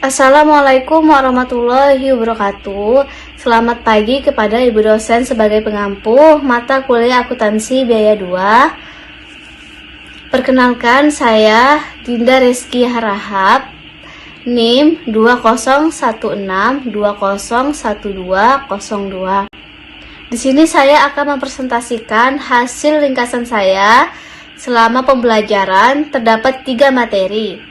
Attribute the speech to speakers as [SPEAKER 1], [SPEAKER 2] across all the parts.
[SPEAKER 1] Assalamualaikum warahmatullahi wabarakatuh. Selamat pagi kepada Ibu dosen sebagai pengampu mata kuliah akuntansi biaya 2. Perkenalkan, saya Dinda Rizky Harahap, NIM 2016201202. Di sini saya akan mempresentasikan hasil ringkasan saya selama pembelajaran. Terdapat 3 materi.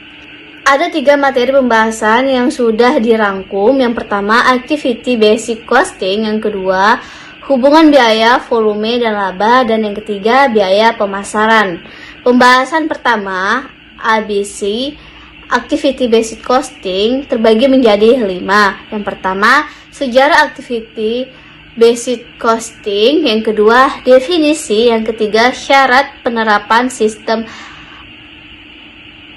[SPEAKER 1] Ada 3 materi pembahasan yang sudah dirangkum. Yang pertama, activity basic costing. Yang kedua, hubungan biaya, volume, dan laba. Dan yang ketiga, biaya pemasaran. Pembahasan pertama, ABC, activity basic costing, terbagi menjadi 5. Yang pertama, sejarah activity basic costing. Yang kedua, definisi. Yang ketiga, syarat penerapan sistem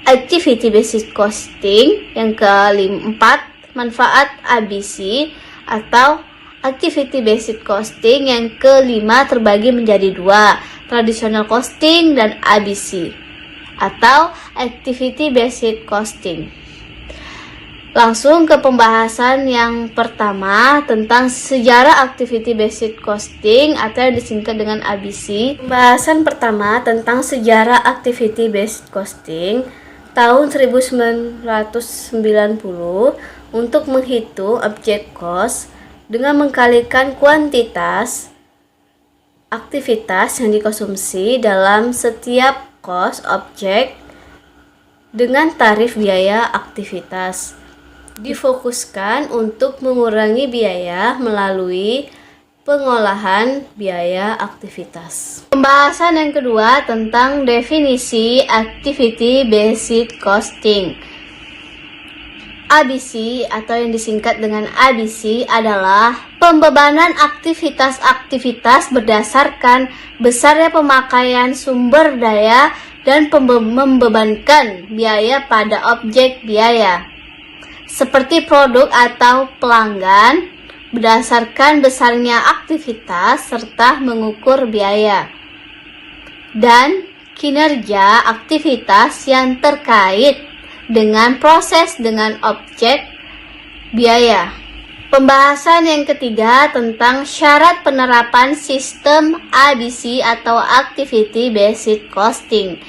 [SPEAKER 1] activity basic costing. Yang keempat, manfaat ABC atau activity basic costing. Yang kelima, terbagi menjadi 2, traditional costing dan ABC atau activity basic costing. Langsung ke pembahasan yang pertama tentang sejarah activity basic costing atau yang disingkat dengan ABC. Pembahasan pertama tentang sejarah activity basic costing tahun 1990 untuk menghitung objek cost dengan mengkalikan kuantitas aktivitas yang dikonsumsi dalam setiap cost objek dengan tarif biaya aktivitas. Difokuskan untuk mengurangi biaya melalui pengolahan biaya aktivitas. Pembahasan yang kedua tentang definisi activity basic costing. ABC atau yang disingkat dengan ABC adalah pembebanan aktivitas-aktivitas berdasarkan besarnya pemakaian sumber daya dan membebankan biaya pada objek biaya, seperti produk atau pelanggan, berdasarkan besarnya aktivitas serta mengukur biaya dan kinerja aktivitas yang terkait dengan proses dengan objek biaya. Pembahasan yang ketiga tentang syarat penerapan sistem ABC atau Activity Based Costing.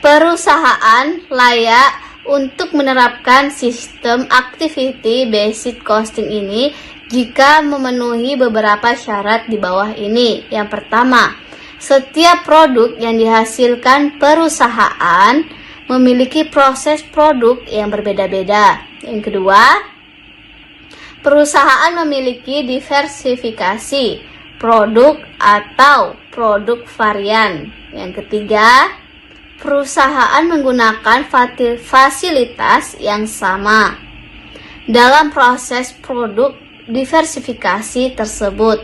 [SPEAKER 1] Perusahaan layak untuk menerapkan sistem Activity Based Costing ini jika memenuhi beberapa syarat di bawah ini. Yang pertama, setiap produk yang dihasilkan perusahaan memiliki proses produk yang berbeda-beda. Yang kedua, perusahaan memiliki diversifikasi produk atau produk varian. Yang ketiga, perusahaan menggunakan fasilitas yang sama dalam proses produk diversifikasi tersebut.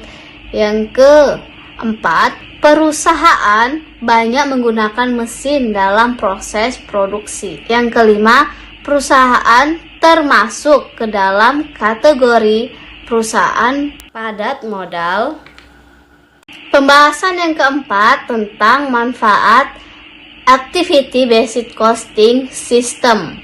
[SPEAKER 1] Yang keempat, perusahaan banyak menggunakan mesin dalam proses produksi. Yang kelima, perusahaan termasuk ke dalam kategori perusahaan padat modal. Pembahasan yang keempat tentang manfaat Activity Based Costing System.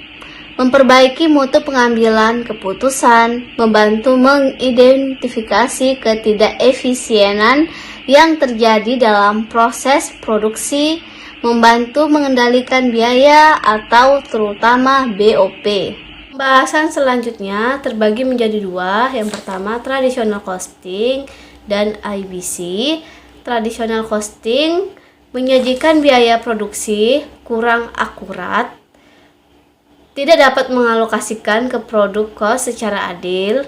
[SPEAKER 1] Memperbaiki mutu pengambilan keputusan, membantu mengidentifikasi ketidakefisienan yang terjadi dalam proses produksi, membantu mengendalikan biaya atau terutama BOP. Pembahasan selanjutnya terbagi menjadi 2. Yang pertama, traditional costing dan ABC. Traditional costing menyajikan biaya produksi kurang akurat, tidak dapat mengalokasikan ke produk cost secara adil,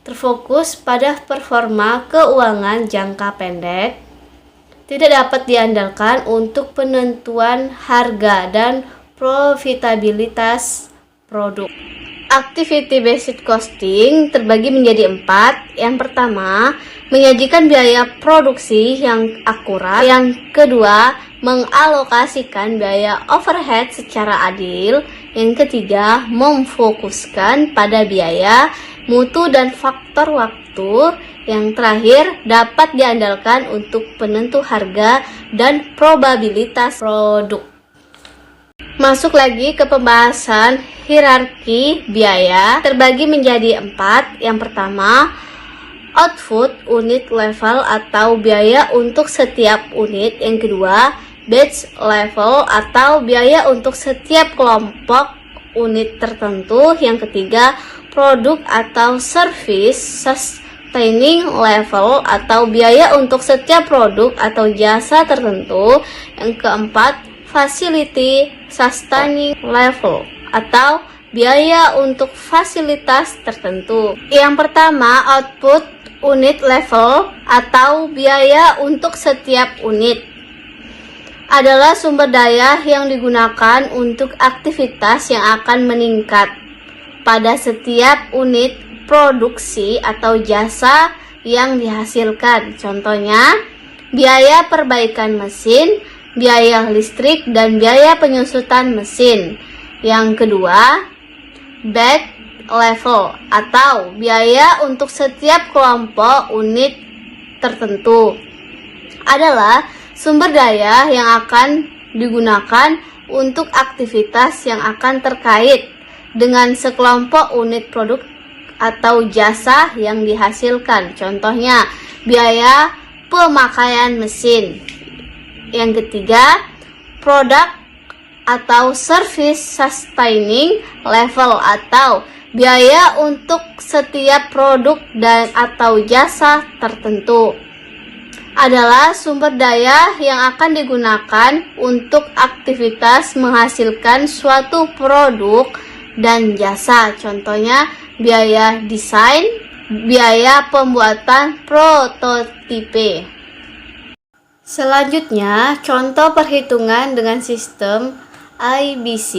[SPEAKER 1] terfokus pada performa keuangan jangka pendek, tidak dapat diandalkan untuk penentuan harga dan profitabilitas produk. Activity Based Costing terbagi menjadi 4. Yang pertama, menyajikan biaya produksi yang akurat. Yang kedua, mengalokasikan biaya overhead secara adil. Yang ketiga, memfokuskan pada biaya, mutu, dan faktor waktu. Yang terakhir, dapat diandalkan untuk penentu harga dan probabilitas produk. Masuk lagi ke pembahasan hierarki biaya, terbagi menjadi 4. Yang pertama, output unit level atau biaya untuk setiap unit. Yang kedua, batch level atau biaya untuk setiap kelompok unit tertentu. Yang ketiga, produk atau service sustaining level atau biaya untuk setiap produk atau jasa tertentu. Yang keempat, facility sustaining level atau biaya untuk fasilitas tertentu. Yang pertama, output unit level atau biaya untuk setiap unit adalah sumber daya yang digunakan untuk aktivitas yang akan meningkat pada setiap unit produksi atau jasa yang dihasilkan. Contohnya, biaya perbaikan mesin, biaya listrik, dan biaya penyusutan mesin. Yang kedua, batch level atau biaya untuk setiap kelompok unit tertentu adalah sumber daya yang akan digunakan untuk aktivitas yang akan terkait dengan sekelompok unit produk atau jasa yang dihasilkan. Contohnya, biaya pemakaian mesin. Yang ketiga, produk atau service sustaining level atau biaya untuk setiap produk dan atau jasa tertentu adalah sumber daya yang akan digunakan untuk aktivitas menghasilkan suatu produk dan jasa. Contohnya, biaya desain, biaya pembuatan prototipe. Selanjutnya, contoh perhitungan dengan sistem IBC.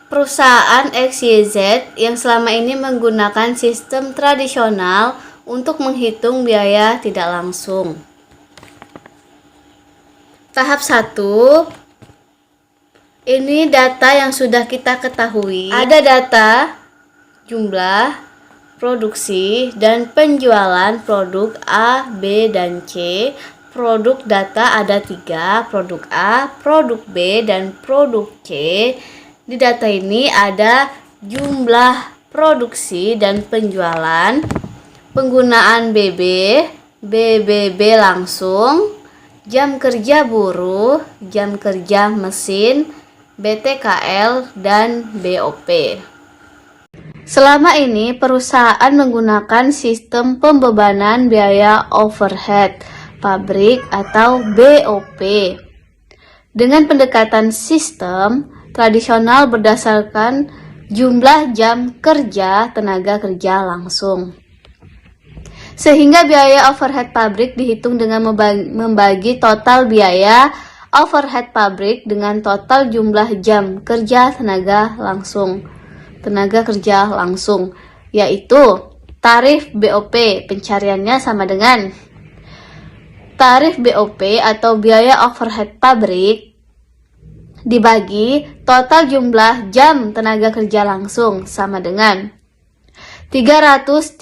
[SPEAKER 1] Perusahaan XYZ yang selama ini menggunakan sistem tradisional untuk menghitung biaya tidak langsung. Tahap 1. Ini data yang sudah kita ketahui. Ada data jumlah, produksi, dan penjualan produk A, B, dan C. Produk data ada 3, produk A, produk B, dan produk C. Di data ini ada jumlah produksi dan penjualan, penggunaan BB, BBB langsung, jam kerja buruh, jam kerja mesin, BTKL, dan BOP. Selama ini perusahaan menggunakan sistem pembebanan biaya overhead pabrik atau BOP dengan pendekatan sistem tradisional berdasarkan jumlah jam kerja tenaga kerja langsung. Sehingga biaya overhead pabrik dihitung dengan membagi total biaya overhead pabrik dengan total jumlah jam kerja tenaga kerja langsung, yaitu tarif BOP. Pencariannya sama dengan tarif BOP atau biaya overhead pabrik dibagi total jumlah jam tenaga kerja langsung sama dengan 337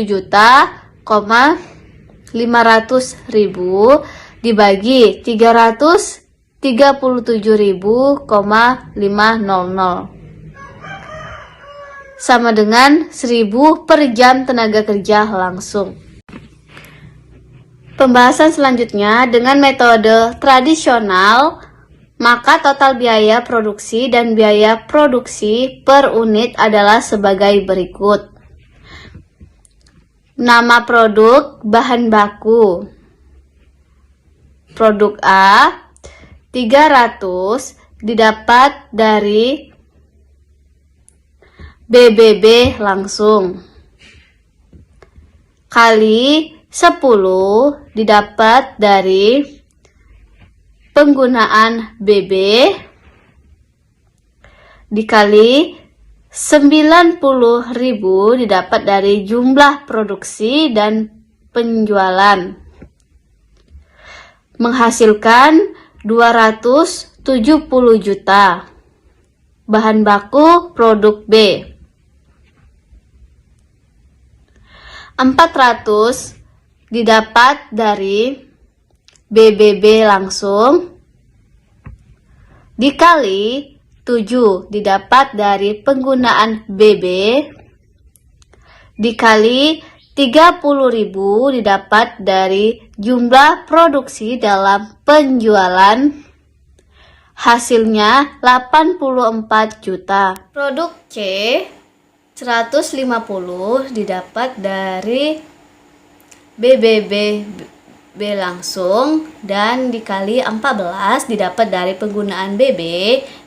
[SPEAKER 1] juta, 500.000 dibagi 337.500 sama dengan 1000 per jam tenaga kerja langsung. Pembahasan selanjutnya dengan metode tradisional, maka total biaya produksi dan biaya produksi per unit adalah sebagai berikut. Nama produk, bahan baku. Produk A 300 didapat dari BBB langsung kali 10 didapat dari penggunaan BB dikali 90.000 didapat dari jumlah produksi dan penjualan, menghasilkan 270 juta. Bahan baku produk B 400 didapat dari BBB langsung dikali 7 didapat dari penggunaan BB dikali 30.000 didapat dari jumlah produksi dalam penjualan, hasilnya 84 juta. Produk C 150 didapat dari BBB langsung dan dikali 14 didapat dari penggunaan BB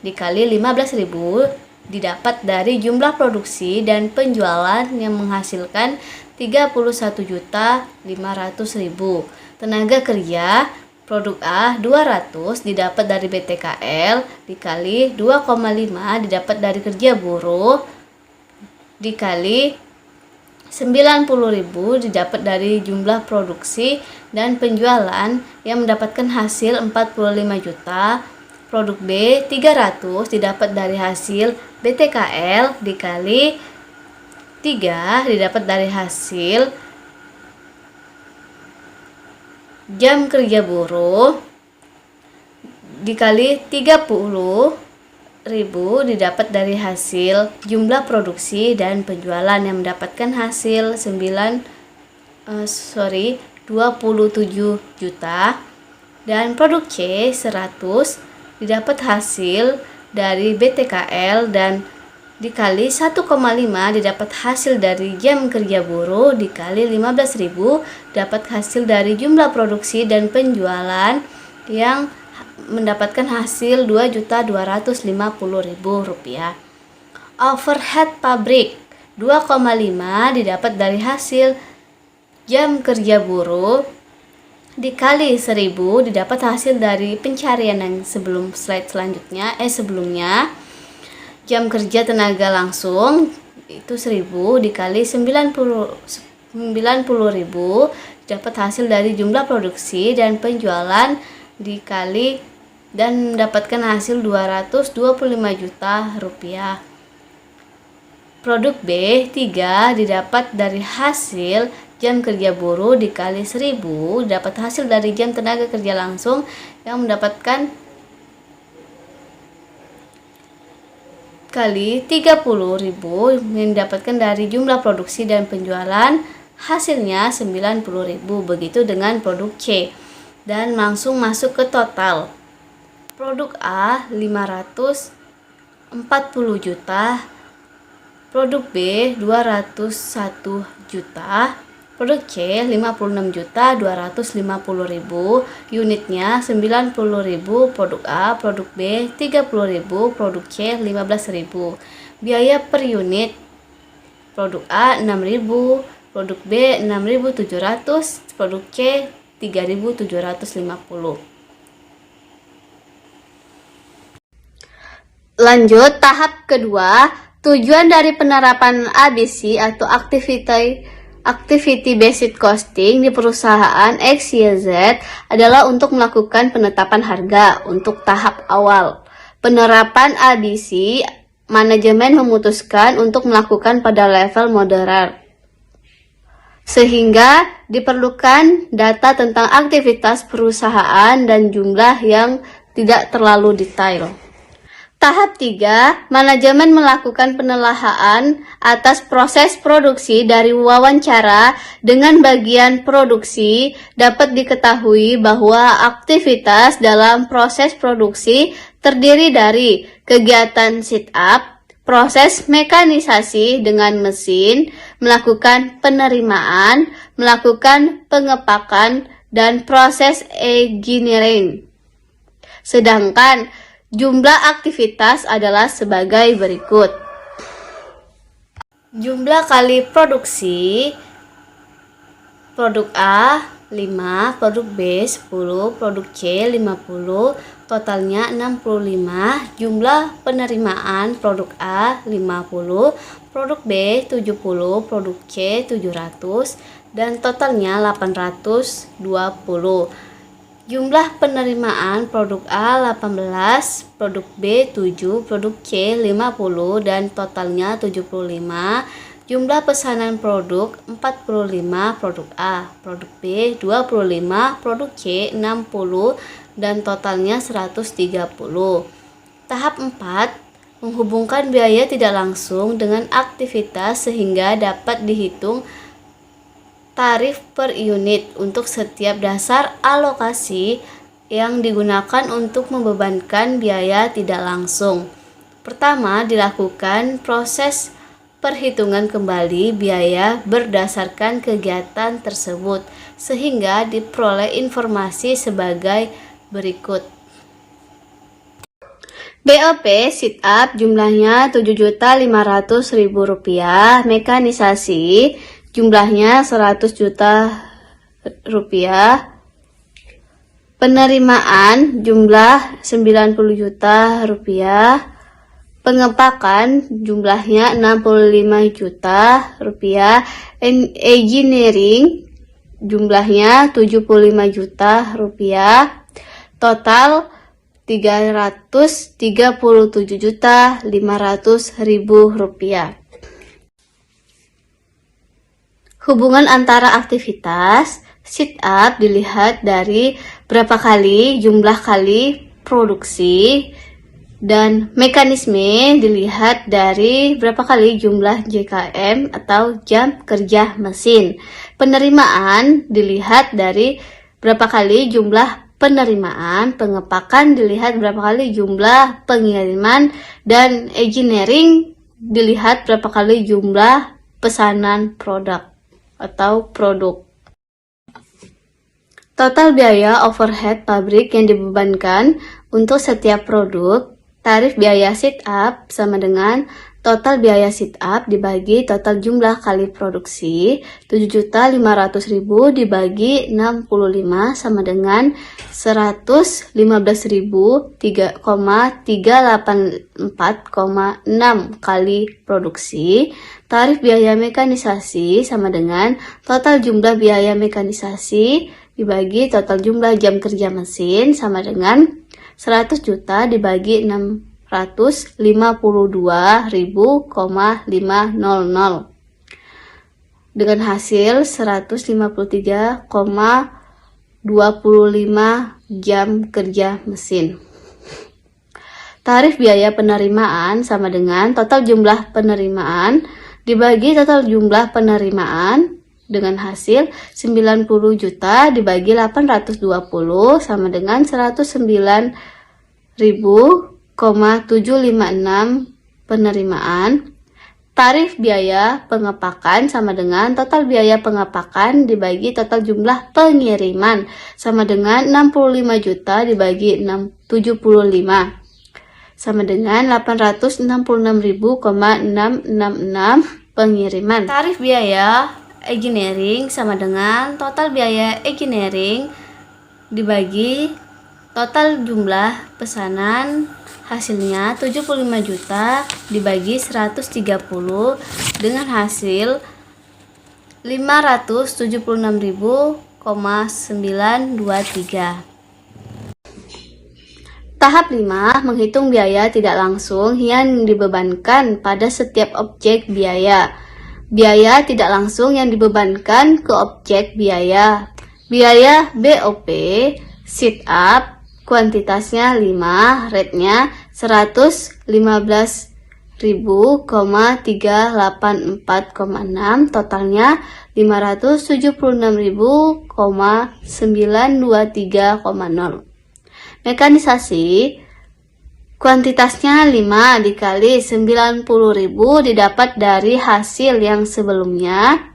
[SPEAKER 1] dikali 15.000 didapat dari jumlah produksi dan penjualan yang menghasilkan 31.500.000. Tenaga kerja produk A 200 didapat dari BTKL dikali 2,5 didapat dari kerja buruh dikali 90.000 didapat dari jumlah produksi dan penjualan yang mendapatkan hasil 45 juta. Produk B 300 didapat dari hasil BTKL dikali 3 didapat dari hasil jam kerja buruh dikali 30.000 didapat dari hasil jumlah produksi dan penjualan yang mendapatkan hasil 27 juta. Dan produk C 100 didapat hasil dari BTKL dan dikali 1,5 didapat hasil dari jam kerja buruh dikali 15.000 dapat hasil dari jumlah produksi dan penjualan yang mendapatkan hasil Rp2.250.000. Overhead pabrik 2,5 didapat dari hasil jam kerja buruh dikali 1.000 didapat hasil dari pencarian yang sebelumnya jam kerja tenaga langsung itu 1.000 dikali 90.000 dapat hasil dari jumlah produksi dan penjualan dikali dan mendapatkan hasil 225 juta rupiah. Produk B 3 didapat dari hasil jam kerja buruh dikali 1.000 dapat hasil dari jam tenaga kerja langsung yang mendapatkan kali 30.000 yang didapatkan dari jumlah produksi dan penjualan hasilnya 90.000. Begitu dengan produk C. Dan langsung masuk ke total. Produk A 540 juta, produk B 201 juta, produk C 56.250.000, unitnya 90.000, produk A, produk B 30.000, produk C 15.000. Biaya per unit produk A 6.000, produk B 6.700, produk C 3.750. Lanjut tahap kedua, tujuan dari penerapan ABC atau Activity Based Costing di perusahaan XYZ adalah untuk melakukan penetapan harga untuk tahap awal. Penerapan ABC, manajemen memutuskan untuk melakukan pada level moderat. Sehingga diperlukan data tentang aktivitas perusahaan dan jumlah yang tidak terlalu detail. Tahap 3, manajemen melakukan penelaahan atas proses produksi dari wawancara dengan bagian produksi. Dapat diketahui bahwa aktivitas dalam proses produksi terdiri dari kegiatan sit-up, proses mekanisasi dengan mesin, melakukan penerimaan, melakukan pengepakan, dan proses engineering. Sedangkan jumlah aktivitas adalah sebagai berikut. Jumlah kali produksi, produk A 5, produk B 10, produk C 50, totalnya 65. Jumlah penerimaan produk A 50, produk B 70, produk C 700, dan totalnya 820. Jumlah penerimaan produk A 18, produk B 7, produk C 50, dan totalnya 75. Jumlah pesanan produk 45, produk A, produk B 25, produk C 60, dan totalnya 130. Tahap 4, menghubungkan biaya tidak langsung dengan aktivitas sehingga dapat dihitung tarif per unit untuk setiap dasar alokasi yang digunakan untuk membebankan biaya tidak langsung. Pertama, dilakukan proses perhitungan kembali biaya berdasarkan kegiatan tersebut sehingga diperoleh informasi sebagai berikut. BOP sit up jumlahnya Rp7.500.000, mekanisasi jumlahnya Rp100 juta, penerimaan jumlah Rp90 juta, pengepakan jumlahnya Rp65 juta, engineering jumlahnya Rp75 juta, total Rp337.500.000. Hubungan antara aktivitas sit up dilihat dari berapa kali jumlah kali produksi, dan mekanisme dilihat dari berapa kali jumlah JKM atau jam kerja mesin. Penerimaan dilihat dari berapa kali jumlah penerimaan, pengepakan dilihat berapa kali jumlah pengiriman, dan engineering dilihat berapa kali jumlah pesanan produk atau produk. Total biaya overhead pabrik yang dibebankan untuk setiap produk. Tarif biaya sit up sama dengan total biaya sit up dibagi total jumlah kali produksi. 7.500.000 dibagi 65 sama dengan 115.384,6 kali produksi. Tarif biaya mekanisasi sama dengan total jumlah biaya mekanisasi dibagi total jumlah jam kerja mesin sama dengan 100 juta dibagi 652.500 dengan hasil 153,25 jam kerja mesin. Tarif biaya penerimaan sama dengan total jumlah penerimaan dibagi total jumlah penerimaan dengan hasil 90 juta dibagi 820 sama dengan 109.756 penerimaan. Tarif biaya pengepakan sama dengan total biaya pengepakan dibagi total jumlah pengiriman sama dengan 65 juta dibagi 75 sama dengan 866.666 pengiriman. Tarif biaya engineering sama dengan total biaya engineering dibagi total jumlah pesanan, hasilnya 75 juta dibagi 130 dengan hasil 576.923. Tahap 5, menghitung biaya tidak langsung yang dibebankan pada setiap objek biaya. Biaya tidak langsung yang dibebankan ke objek biaya. Biaya BOP sit up kuantitasnya 5, rate-nya 115.384,6, totalnya 576.923,0. Mekanisasi kuantitasnya 5 dikali 90.000 didapat dari hasil yang sebelumnya.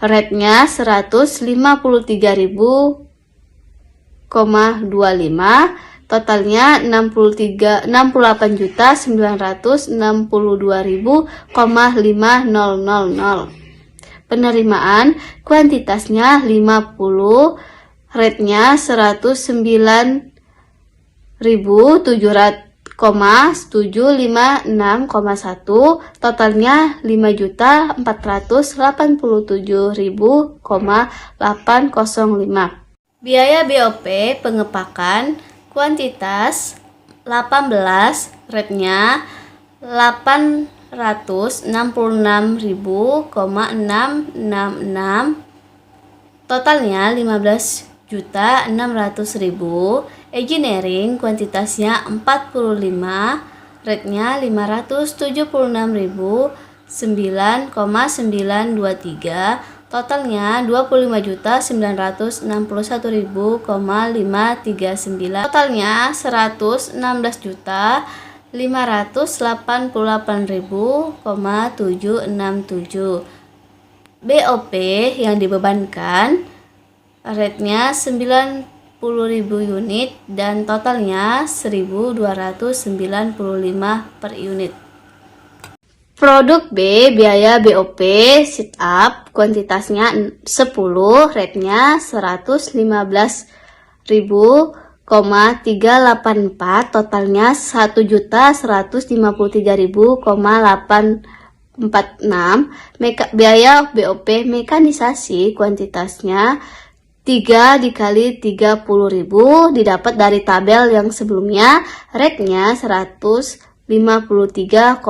[SPEAKER 1] Rate-nya 153.000,25, totalnya 68.962.500. Penerimaan kuantitasnya 50, rate-nya 109.756,1, totalnya 5.487.805. Biaya BOP pengepakan kuantitas 18, rate-nya 866.666, totalnya 15.600.000. Engineering kuantitasnya 45, rate-nya 576.9,923, totalnya 25.961.539, totalnya 116.588.767. BOP yang dibebankan rate-nya 90.000 unit dan totalnya 1.295 per unit. Produk B, biaya BOP sit up kuantitasnya 10, rate-nya 115.384, totalnya 1.153.846. Biaya BOP mekanisasi kuantitasnya 3 dikali 30.000 didapat dari tabel yang sebelumnya, rate-nya 153,25,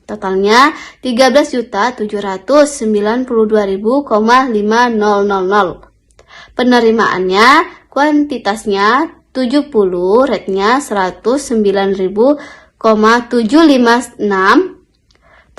[SPEAKER 1] totalnya 13.792.500. Penerimaannya kuantitasnya 70, rate-nya 109.756,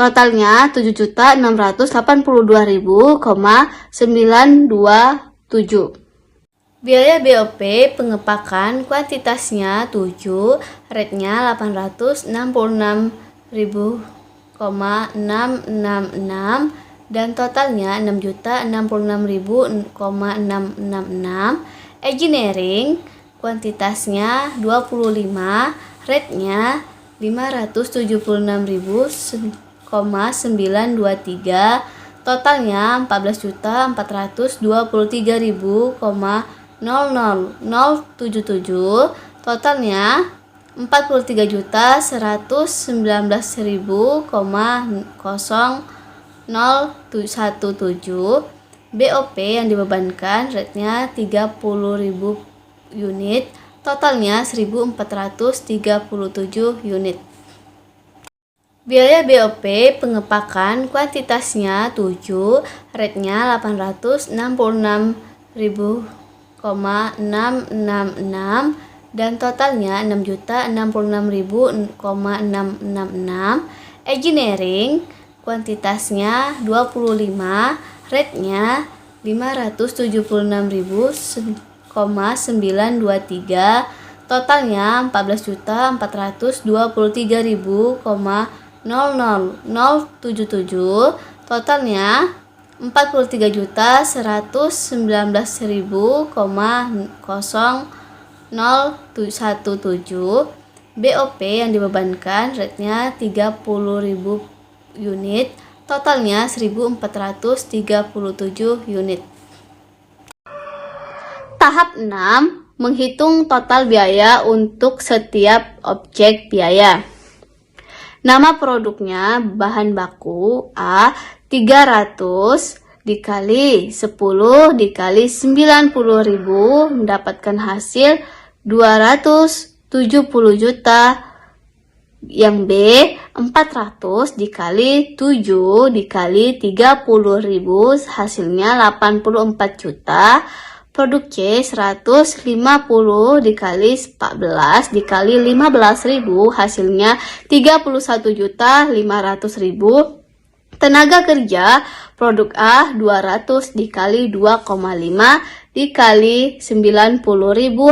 [SPEAKER 1] totalnya 7.682.927. Biaya BOP pengepakan kuantitasnya 7, rate-nya 866.666 dan totalnya 6.066.666. Engineering kuantitasnya 25, rate-nya 576.923, totalnya 14.423.00077, totalnya 43.119.017. BOP yang dibebankan rate-nya 30.000 unit, totalnya 1.437 unit. Biaya BOP pengepakan kuantitasnya 7, rate-nya 866.666 dan totalnya 6.066.666. Engineering kuantitasnya 25, rate-nya 576.923, totalnya 14.423.00077, totalnya 43.119.017. BOP yang dibebankan rate-nya 30.000 unit, totalnya 1.437 unit. Tahap 6, menghitung total biaya untuk setiap objek biaya. Nama produknya bahan baku A 300 dikali 10 dikali 90.000 mendapatkan hasil 270 juta. Yang B 400 dikali 7 dikali 30.000 hasilnya 84 juta. Produk C 150 dikali 14 dikali 15.000 hasilnya 31.500.000. Tenaga kerja produk A 200 dikali 2,5 dikali 90.000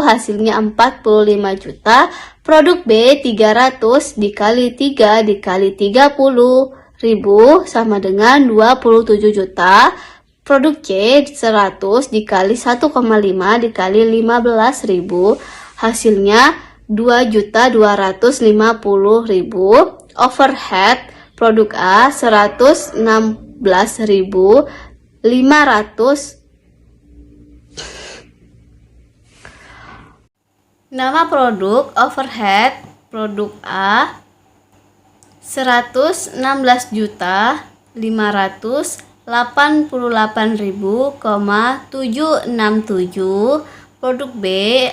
[SPEAKER 1] hasilnya 45 juta. Produk B 300 dikali 3 dikali 30.000 sama dengan 27 juta. Produk C 100 dikali 1,5 dikali 15.000 hasilnya 2.250.000. Overhead produk A 116.500. Nama produk overhead produk A 116.588.767. Produk B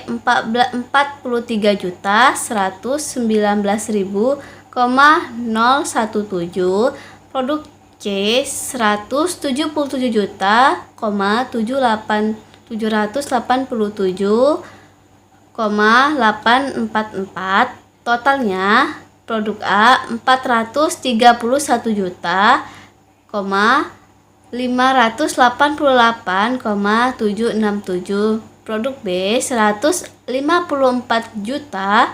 [SPEAKER 1] 43.119.017. Produk C 177.787. Totalnya produk A 431 juta, 588,767. Produk B 154 juta,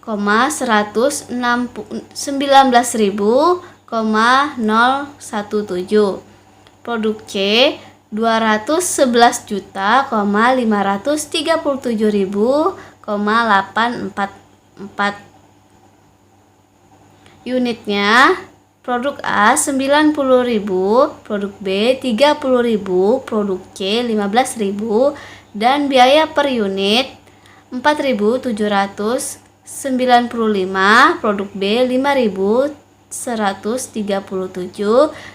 [SPEAKER 1] 119.017. Produk C 211 juta, 537.084. Unitnya produk A 90.000, produk B 30.000, produk C 15.000, dan biaya per unit 4.795, produk B 5.137,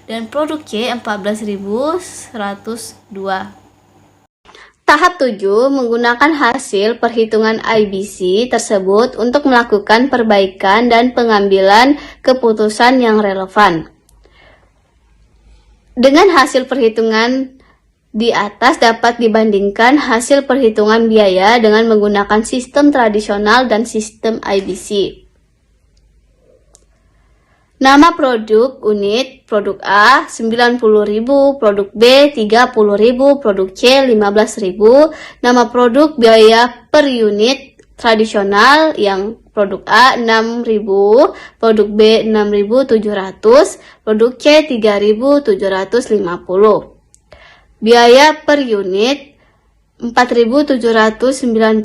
[SPEAKER 1] dan produk C 14.102. Tahap 7 menggunakan hasil perhitungan IBC tersebut untuk melakukan perbaikan dan pengambilan keputusan yang relevan. Dengan hasil perhitungan di atas dapat dibandingkan hasil perhitungan biaya dengan menggunakan sistem tradisional dan sistem IBC. Nama produk unit, produk A 90.000, produk B 30.000, produk C 15.000. Nama produk biaya per unit tradisional yang produk A 6.000, produk B 6.700, produk C 3.750. Biaya per unit 4.795,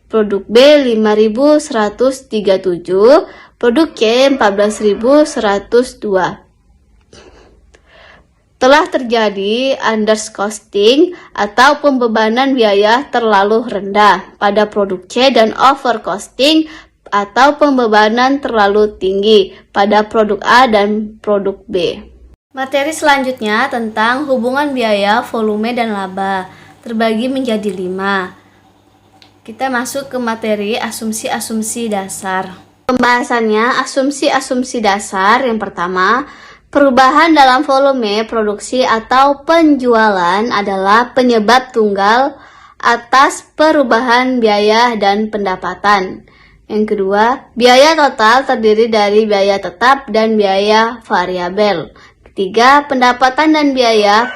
[SPEAKER 1] produk B 5.137, produk C 14.102. Telah terjadi undercosting atau pembebanan biaya terlalu rendah pada produk C dan overcosting atau pembebanan terlalu tinggi pada produk A dan produk B. Materi selanjutnya tentang hubungan biaya, volume, dan laba terbagi menjadi 5. Kita masuk ke materi asumsi-asumsi dasar. Pembahasannya asumsi-asumsi dasar. Yang pertama, perubahan dalam volume produksi atau penjualan adalah penyebab tunggal atas perubahan biaya dan pendapatan. Yang kedua, biaya total terdiri dari biaya tetap dan biaya variabel. Ketiga, pendapatan dan biaya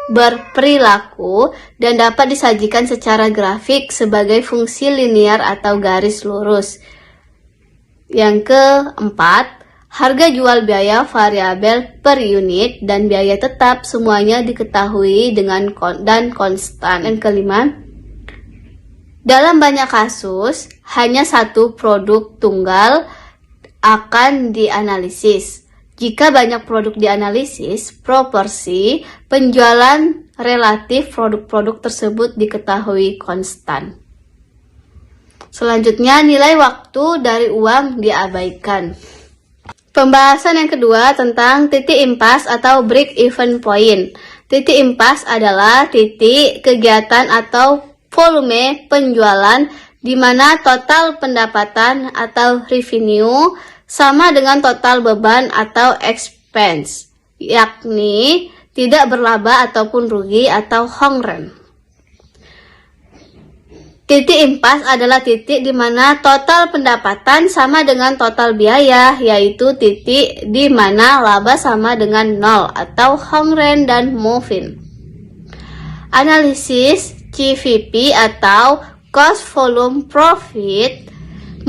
[SPEAKER 1] berperilaku dan dapat disajikan secara grafik sebagai fungsi linear atau garis lurus. Yang keempat, harga jual biaya variabel per unit dan biaya tetap semuanya diketahui dengan konstan. Yang kelima, dalam banyak kasus hanya satu produk tunggal akan dianalisis. Jika banyak produk dianalisis, proporsi penjualan relatif produk-produk tersebut diketahui konstan. Selanjutnya, nilai waktu dari uang diabaikan. Pembahasan yang kedua tentang titik impas atau break-even point. Titik impas adalah titik kegiatan atau volume penjualan di mana total pendapatan atau revenue sama dengan total beban atau expense, yakni tidak berlaba ataupun rugi atau hongren. Titik impas adalah titik di mana total pendapatan sama dengan total biaya, yaitu titik di mana laba sama dengan 0 atau hongren dan move-in. Analisis CVP atau Cost Volume Profit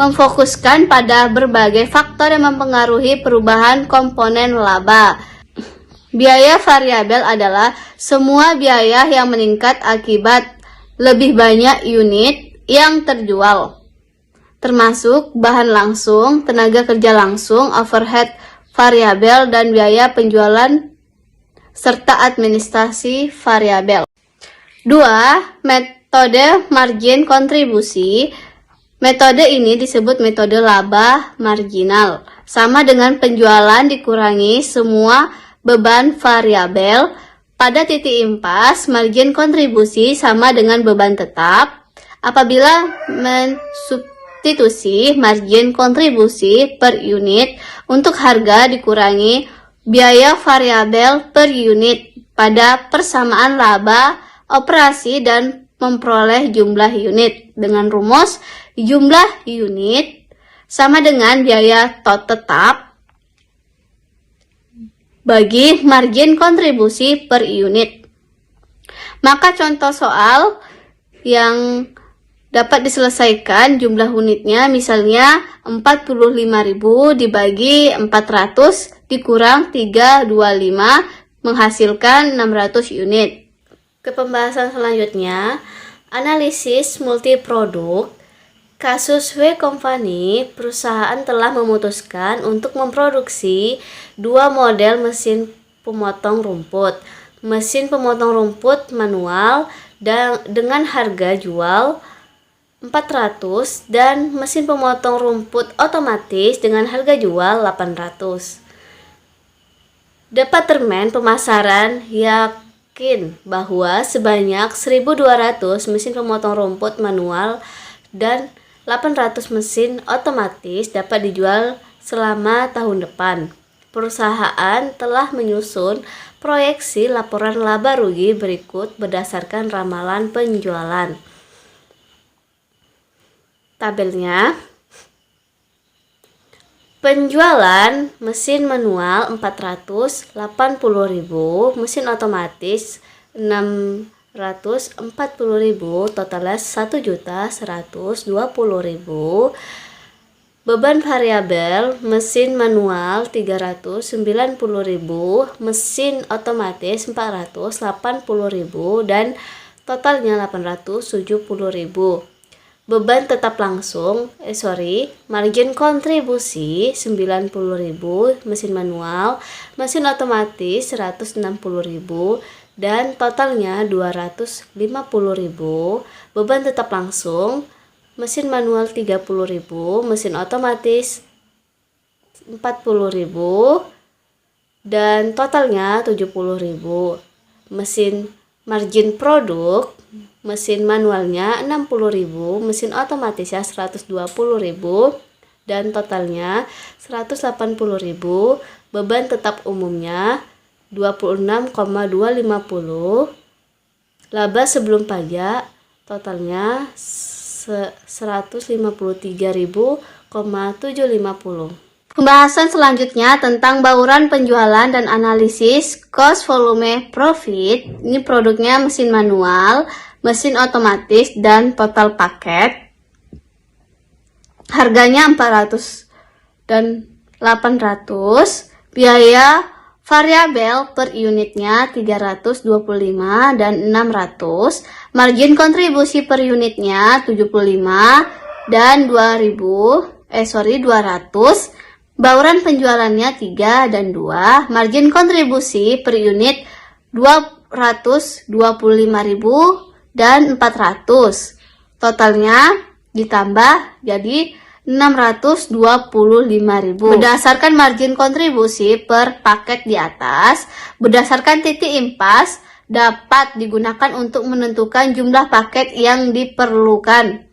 [SPEAKER 1] memfokuskan pada berbagai faktor yang mempengaruhi perubahan komponen laba. Biaya variabel adalah semua biaya yang meningkat akibat lebih banyak unit yang terjual, termasuk bahan langsung, tenaga kerja langsung, overhead variabel, dan biaya penjualan, serta administrasi variabel. 2. Metode margin kontribusi. Metode ini disebut metode laba marginal, sama dengan penjualan dikurangi semua beban variabel. Pada titik impas, margin kontribusi sama dengan beban tetap. Apabila mensubstitusi margin kontribusi per unit untuk harga dikurangi biaya variabel per unit pada persamaan laba operasi dan memperoleh jumlah unit dengan rumus jumlah unit sama dengan biaya tetap bagi margin kontribusi per unit. Maka contoh soal yang dapat diselesaikan jumlah unitnya misalnya 45.000 dibagi 400 dikurang 325 menghasilkan 600 unit. Ke pembahasan selanjutnya, analisis multiproduk. Kasus W Company, perusahaan telah memutuskan untuk memproduksi 2 model mesin pemotong rumput. Mesin pemotong rumput manual dengan harga jual 400 dan mesin pemotong rumput otomatis dengan harga jual 800. Departemen Pemasaran yakin bahwa sebanyak 1.200 mesin pemotong rumput manual dan 800 mesin otomatis dapat dijual selama tahun depan. Perusahaan telah menyusun proyeksi laporan laba rugi berikut berdasarkan ramalan penjualan. Tabelnya, penjualan mesin manual 480.000, mesin otomatis 640.000, totalnya 1.120.000. Beban variabel mesin manual 390.000, mesin otomatis 480.000 dan totalnya 870.000. Beban tetap langsung, margin kontribusi 90.000, mesin manual, mesin otomatis 160.000 dan totalnya 250.000. Beban tetap langsung, mesin manual 30.000, mesin otomatis 40.000 dan totalnya 70.000. Mesin margin produk, mesin manualnya 60.000, mesin otomatisnya 120.000 dan totalnya 180.000. Beban tetap umumnya 26,250. Laba sebelum pajak totalnya 153.750. Pembahasan selanjutnya tentang bauran penjualan dan analisis cost volume profit. Ini produknya mesin manual, mesin otomatis dan total paket. Harganya 400 dan 800. Biaya variabel per unitnya 325 dan 600. Margin kontribusi per unitnya 75 dan 200. Bauran penjualannya 3 dan 2. Margin kontribusi per unit 225.000 dan 400. Totalnya ditambah jadi 625.000. Berdasarkan margin kontribusi per paket di atas, berdasarkan titik impas dapat digunakan untuk menentukan jumlah paket yang diperlukan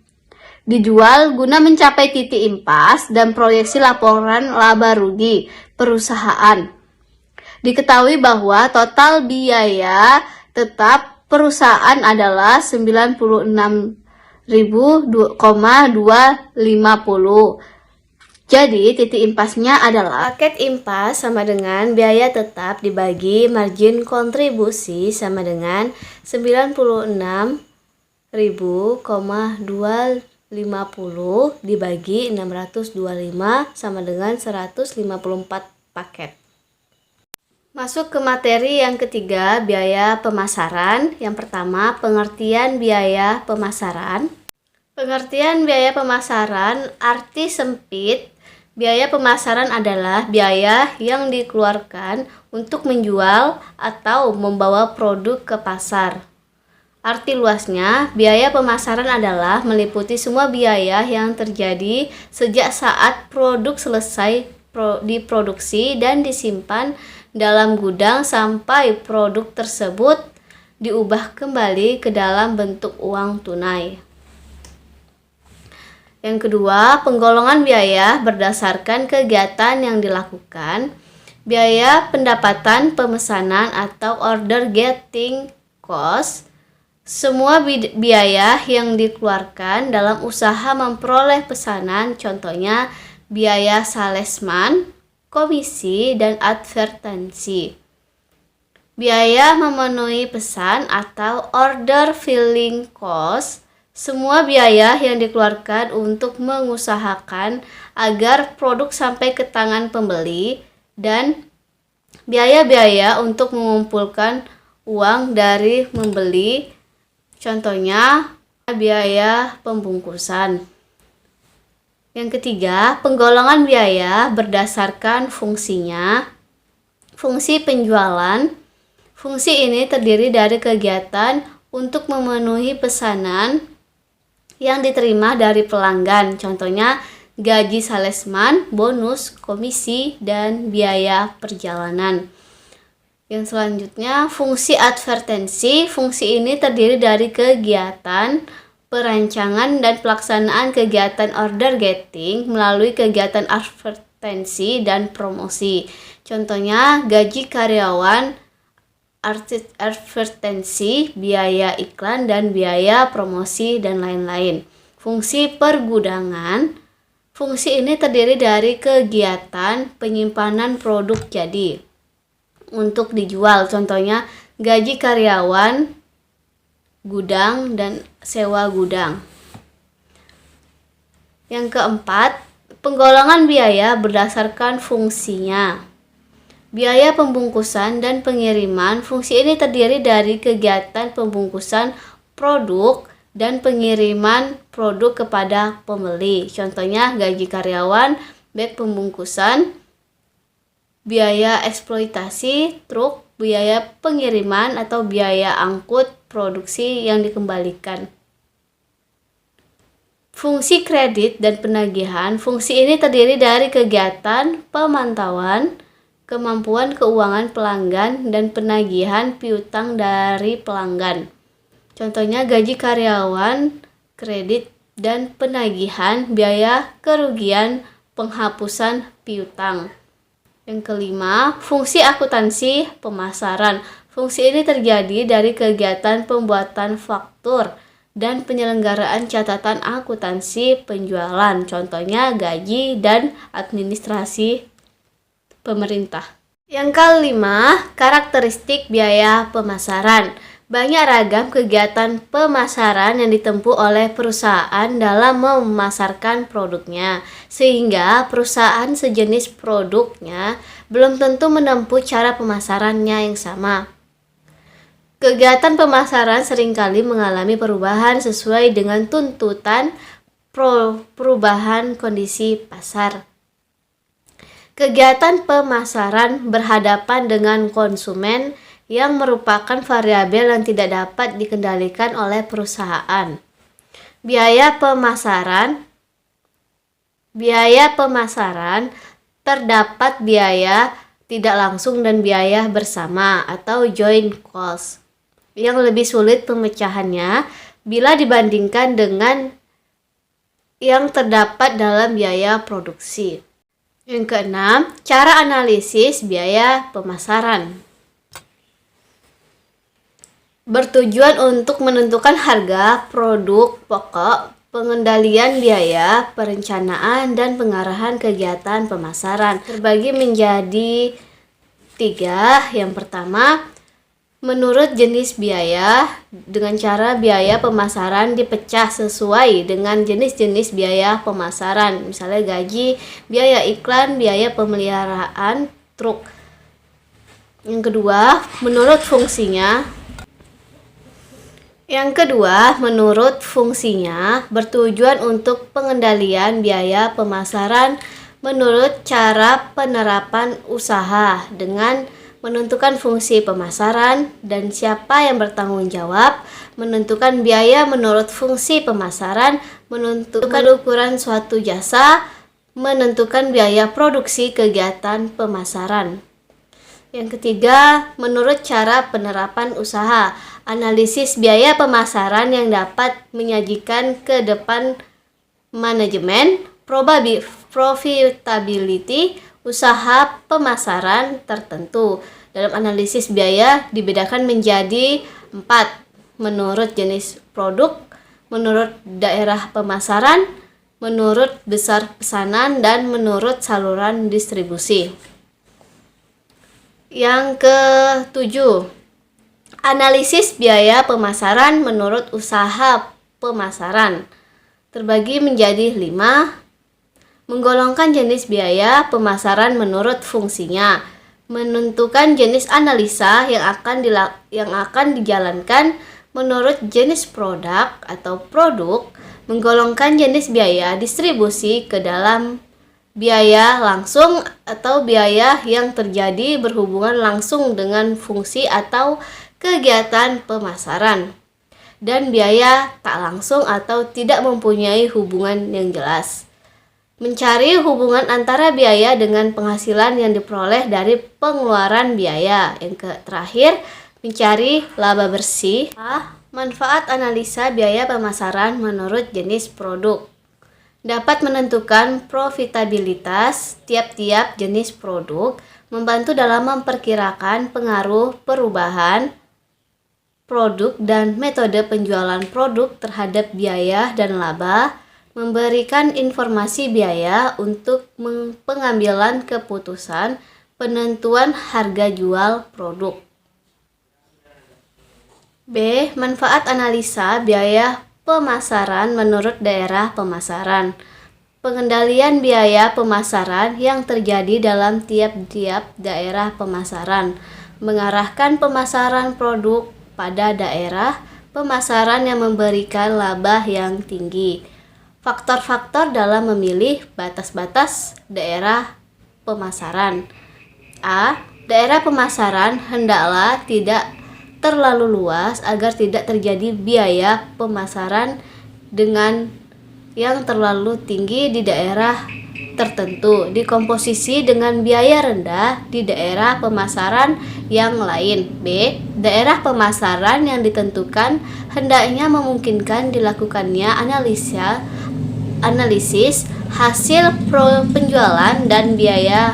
[SPEAKER 1] dijual guna mencapai titik impas dan proyeksi laporan laba rugi perusahaan. Diketahui bahwa total biaya tetap perusahaan adalah 96.250. Jadi titik impasnya adalah paket impas sama dengan biaya tetap dibagi margin kontribusi sama dengan 96.250 dibagi 625 sama dengan 154 paket. Masuk ke materi yang ketiga, biaya pemasaran. Yang pertama, pengertian biaya pemasaran. Pengertian biaya pemasaran, arti sempit. Biaya pemasaran adalah biaya yang dikeluarkan untuk menjual atau membawa produk ke pasar. Arti luasnya, biaya pemasaran adalah meliputi semua biaya yang terjadi sejak saat produk selesai diproduksi dan disimpan dalam gudang sampai produk tersebut diubah kembali ke dalam bentuk uang tunai. Yang kedua, penggolongan biaya berdasarkan kegiatan yang dilakukan. Biaya pendapatan pemesanan atau order getting cost Semua biaya yang dikeluarkan dalam usaha memperoleh pesanan, contohnya biaya salesman, komisi, dan advertensi. Biaya memenuhi pesan atau order filling cost, semua biaya yang dikeluarkan untuk mengusahakan agar produk sampai ke tangan pembeli, dan biaya-biaya untuk mengumpulkan uang dari membeli, contohnya biaya pembungkusan. Yang ketiga, penggolongan biaya berdasarkan fungsinya. Fungsi penjualan. Fungsi ini terdiri dari kegiatan untuk memenuhi pesanan yang diterima dari pelanggan, contohnya gaji salesman, bonus, komisi, dan biaya perjalanan. Yang selanjutnya, fungsi advertensi. Fungsi ini terdiri dari kegiatan, perancangan, dan pelaksanaan kegiatan order getting melalui kegiatan advertensi dan promosi. Contohnya gaji karyawan, advertensi, biaya iklan, dan biaya promosi, dan lain-lain. Fungsi pergudangan. Fungsi ini terdiri dari kegiatan penyimpanan produk jadi untuk dijual, contohnya gaji karyawan, gudang, dan sewa gudang. Yang keempat, penggolongan biaya berdasarkan fungsinya. Biaya pembungkusan dan pengiriman. Fungsi ini terdiri dari kegiatan pembungkusan produk dan pengiriman produk kepada pembeli. Contohnya gaji karyawan, bag pembungkusan, biaya eksploitasi truk, biaya pengiriman atau biaya angkut produksi yang dikembalikan. Fungsi kredit dan penagihan. Fungsi ini terdiri dari kegiatan pemantauan kemampuan keuangan pelanggan dan penagihan piutang dari pelanggan. Contohnya gaji karyawan, kredit, dan penagihan biaya kerugian penghapusan piutang. Yang kelima, fungsi akuntansi pemasaran. Fungsi ini terjadi dari kegiatan pembuatan faktur dan penyelenggaraan catatan akuntansi penjualan, contohnya gaji dan administrasi pemerintah. Yang kelima, karakteristik biaya pemasaran. Banyak ragam kegiatan pemasaran yang ditempuh oleh perusahaan dalam memasarkan produknya, sehingga perusahaan sejenis produknya belum tentu menempuh cara pemasarannya yang sama. Kegiatan pemasaran seringkali mengalami perubahan sesuai dengan tuntutan perubahan kondisi pasar. Kegiatan pemasaran berhadapan dengan konsumen yang merupakan variabel yang tidak dapat dikendalikan oleh perusahaan. Biaya pemasaran terdapat biaya tidak langsung dan biaya bersama atau joint cost yang lebih sulit pemecahannya bila dibandingkan dengan yang terdapat dalam biaya produksi. Yang keenam, cara analisis biaya pemasaran. Bertujuan untuk menentukan harga produk pokok, pengendalian biaya, perencanaan, dan pengarahan kegiatan pemasaran. Terbagi menjadi 3. Yang pertama, menurut jenis biaya, dengan cara biaya pemasaran dipecah sesuai dengan jenis-jenis biaya pemasaran, misalnya gaji, biaya iklan, biaya pemeliharaan truk. Yang kedua, menurut fungsinya. Bertujuan untuk pengendalian biaya pemasaran menurut cara penerapan usaha dengan menentukan fungsi pemasaran dan siapa yang bertanggung jawab, menentukan biaya menurut fungsi pemasaran, menentukan ukuran suatu jasa, menentukan biaya produksi kegiatan pemasaran. Yang ketiga, menurut cara penerapan usaha, analisis biaya pemasaran yang dapat menyajikan ke depan manajemen, profitability, usaha pemasaran tertentu. Dalam analisis biaya dibedakan menjadi 4. menurut jenis produk, menurut daerah pemasaran, menurut besar pesanan, dan menurut saluran distribusi. Yang ketujuh, analisis biaya pemasaran menurut usaha pemasaran. Terbagi menjadi 5. Menggolongkan jenis biaya pemasaran menurut fungsinya. Menentukan jenis analisa yang akan dijalankan menurut jenis produk atau produk. Menggolongkan jenis biaya distribusi ke dalam biaya langsung atau biaya yang terjadi berhubungan langsung dengan fungsi atau kegiatan pemasaran, dan biaya tak langsung atau tidak mempunyai hubungan yang jelas. Mencari hubungan antara biaya dengan penghasilan yang diperoleh dari pengeluaran biaya. Yang terakhir, mencari laba bersih. Manfaat analisa biaya pemasaran menurut jenis produk. Dapat menentukan profitabilitas tiap-tiap jenis produk, membantu dalam memperkirakan pengaruh perubahan produk dan metode penjualan produk terhadap biaya dan laba, memberikan informasi biaya untuk pengambilan keputusan penentuan harga jual produk. B. Manfaat analisa biaya pemasaran menurut daerah pemasaran. Pengendalian biaya pemasaran yang terjadi dalam tiap-tiap daerah pemasaran, mengarahkan pemasaran produk pada daerah pemasaran yang memberikan laba yang tinggi. Faktor-faktor dalam memilih batas-batas daerah pemasaran. A. Daerah pemasaran hendaklah tidak terlalu luas agar tidak terjadi biaya pemasaran dengan yang terlalu tinggi di daerah tertentu, dikomposisi dengan biaya rendah di daerah pemasaran yang lain. B. Daerah pemasaran yang ditentukan hendaknya memungkinkan dilakukannya analisis hasil penjualan dan biaya.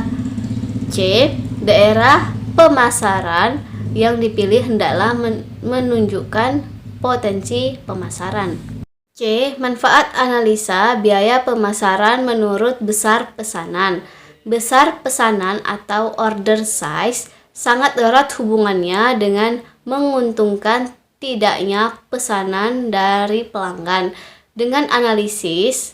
[SPEAKER 1] C. Daerah pemasaran yang dipilih hendaklah menunjukkan potensi pemasaran. C. Manfaat analisa biaya pemasaran menurut besar pesanan. Besar pesanan atau order size sangat erat hubungannya dengan menguntungkan tidaknya pesanan dari pelanggan. Dengan analisis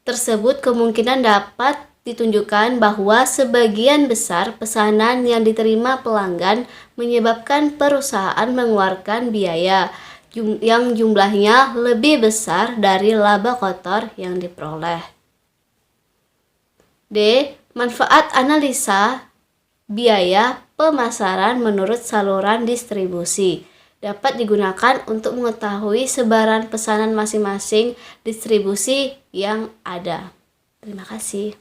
[SPEAKER 1] tersebut kemungkinan dapat ditunjukkan bahwa sebagian besar pesanan yang diterima pelanggan menyebabkan perusahaan mengeluarkan biaya yang jumlahnya lebih besar dari laba kotor yang diperoleh. D. Manfaat analisa biaya pemasaran menurut saluran distribusi. Dapat digunakan untuk mengetahui sebaran pesanan masing-masing distribusi yang ada. Terima kasih.